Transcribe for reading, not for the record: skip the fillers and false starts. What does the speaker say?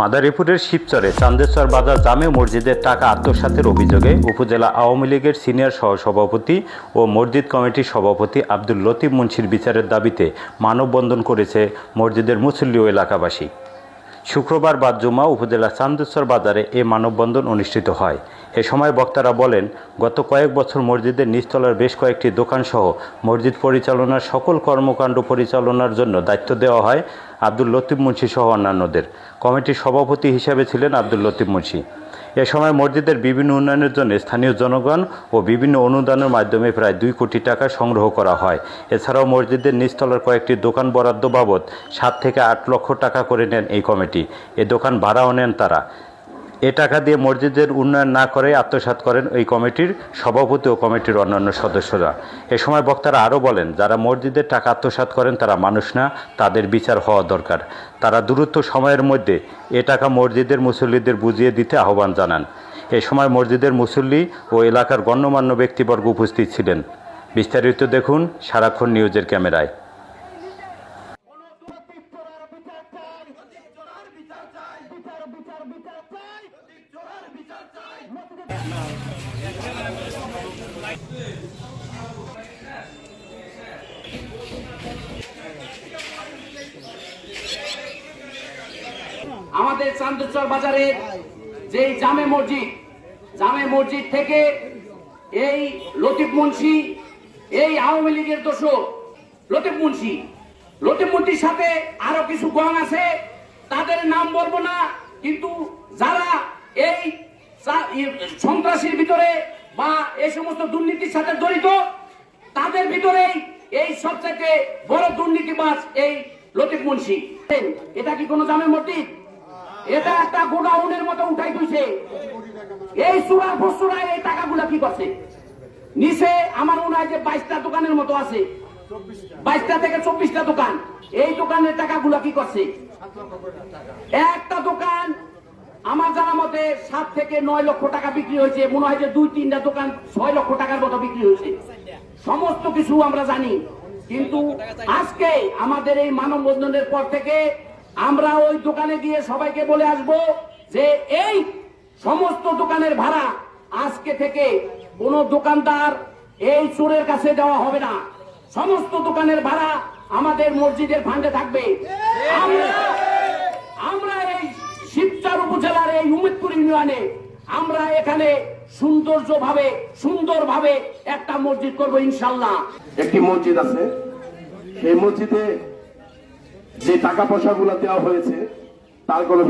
মাদারীপুরের শিবচরে চান্দেশ্বর বাজার জামে মসজিদের টাকা আত্মসাতের অভিযোগে উপজেলা আওয়ামী লীগের সিনিয়র সহসভাপতি ও মসজিদ কমিটির সভাপতি আব্দুল লতিফ মুন্সির বিচারের দাবিতে মানববন্ধন করেছে মসজিদের মুসল্লি ও এলাকাবাসী। শুক্রবার বাদ জুমা উপজেলার চান্দেশ্বর বাজারে এ মানববন্ধন অনুষ্ঠিত হয়। এ সময় বক্তারা বলেন, গত কয়েক বছর মসজিদের নিচতলার বেশ কয়েকটি দোকানসহ মসজিদ পরিচালনার সকল কর্মকাণ্ড পরিচালনার জন্য দায়িত্ব দেওয়া হয় আব্দুল লতিফ মুন্সি সহ অন্যান্যদের। কমিটির সভাপতি হিসেবে ছিলেন আব্দুল লতিফ মুন্সি। এ সময় মসজিদের বিভিন্ন উন্নয়নের জন্য স্থানীয় জনগণ ও বিভিন্ন অনুদানের মাধ্যমে প্রায় 2 কোটি টাকা সংগ্রহ করা হয়। এছাড়াও মসজিদের নিচতলার কয়েকটি দোকান বরাদ্দ বাবদ 7 থেকে 8 লক্ষ টাকা করে নেন এই কমিটি। এ দোকান ভাড়াও নেন তারা। এ টাকা দিয়ে মসজিদের উন্নয়ন না করে আত্মসাৎ করেন এই কমিটির সভাপতি ও কমিটির অন্যান্য সদস্যরা। এ সময় বক্তারা আরও বলেন, যারা মসজিদের টাকা আত্মসাৎ করেন তারা মানুষ না, তাদের বিচার হওয়া দরকার। তারা দ্রুত সময়ের মধ্যে এ টাকা মসজিদের মুসল্লিদের বুঝিয়ে দিতে আহ্বান জানান। এ সময় মসজিদের মুসল্লি ও এলাকার গণ্যমান্য ব্যক্তিবর্গ উপস্থিত ছিলেন। বিস্তারিত দেখুন সারাক্ষণ নিউজের ক্যামেরায়। আমাদের চান্দেশ্বর বাজারের যে জামে মসজিদ থেকে এই লতিফ মুন্সি, এই আওয়ামী লীগের দোষর লতিফ মুন্সির সাথে আরো কিছু গং আছে, তাদের নাম বলবো না, কিন্তু যারা এই সন্ত্রাসীর ভিতরে বা এই সমস্ত দুর্নীতির সাথে জড়িত, তাদের ভিতরেই এই সবচেয়ে বড় দুর্নীতিবাজ এই লতিফ মুন্সি। এটা কি কোনো জামে মসজিদ? এটা একটা গোডাউনের মতো উঠাই দিয়েছে। এই সুরার ফসুরায় এই টাকাগুলা কি করছে? নিচে আমার মনে হয় যে 22টা দোকানের মতো আছে, 22টা থেকে 24টা দোকান। এই দোকানের টাকাগুলা কি করছে? একটা দোকান আমার জানা মতে 7 থেকে 9 লক্ষ টাকা বিক্রি হয়েছে। মনে হয় যে 2-3টা দোকান 6 লক্ষ টাকার মতো বিক্রি হয়েছে। সমস্ত কিছু আমরা জানি, কিন্তু আজকে আমাদের এই মানববন্ধনের পর থেকে আমরা ওই দোকানে গিয়ে সবাইকে বলে আসব যে এই সমস্ত দোকানের ভাড়া আজকে থেকে কোন দোকানদার এই চোরের কাছে দেওয়া হবে না। সমস্ত দোকানের ভাড়া আমাদের মসজিদের ফান্ডে থাকবে। আমরা এই শিবচর উপজেলার এই উমেদপুর ইউনিয়নে আমরা এখানে সুন্দরভাবে একটা মসজিদ করব ইনশাআল্লাহ। একটি মসজিদ আছে, সেই মসজিদে যে টাকা পয়সা গুলা দেওয়া হয়েছে তার কোনো